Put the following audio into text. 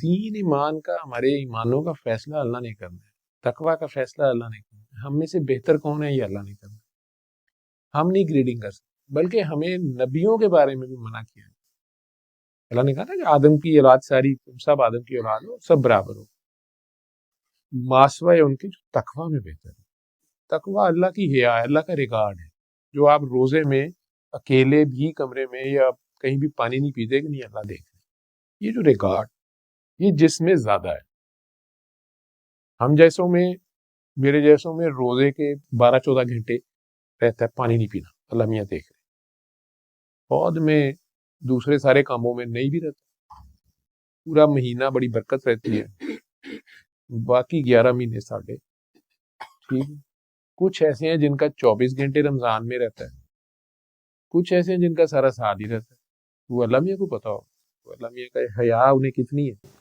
دین ایمان کا، ہمارے ایمانوں کا فیصلہ اللہ نے کرنا ہے، تقوی کا فیصلہ اللہ نے کرنا ہے۔ ہم میں سے بہتر کون ہے یہ اللہ نے کرنا ہے، ہم نہیں گریڈنگ کر سکتے، بلکہ ہمیں نبیوں کے بارے میں بھی منع کیا ہے۔ اللہ نے کہا نا کہ آدم کی اولاد ساری، تم سب آدم کی اولاد ہو، سب برابر ہو، ماسوائے ان کے جو تقوی میں بہتر ہے۔ تقوی اللہ کی حیا ہے، اللہ کا ریکارڈ ہے، جو آپ روزے میں اکیلے بھی کمرے میں یا کہیں بھی پانی نہیں پیتے کہ نہیں اللہ دیکھ رہے۔ یہ جو ریکارڈ، یہ جس میں زیادہ ہے۔ ہم جیسوں میں، میرے جیسوں میں روزے کے 12-14 گھنٹے رہتا ہے پانی نہیں پینا، اللہ میاں دیکھ رہے۔ فوج میں دوسرے سارے کاموں میں نہیں بھی رہتا، پورا مہینہ بڑی برکت رہتی ہے، باقی 11 مہینے ساڑھے ٹھیک ہے۔ کچھ ایسے ہیں جن کا 24 گھنٹے رمضان میں رہتا ہے، کچھ ایسے ہیں جن کا سارا سال ہی رہتا ہے، وہ اللہ میاں کو پتا ہو، وہ اللہ میاں کا حیا انہیں کتنی ہے۔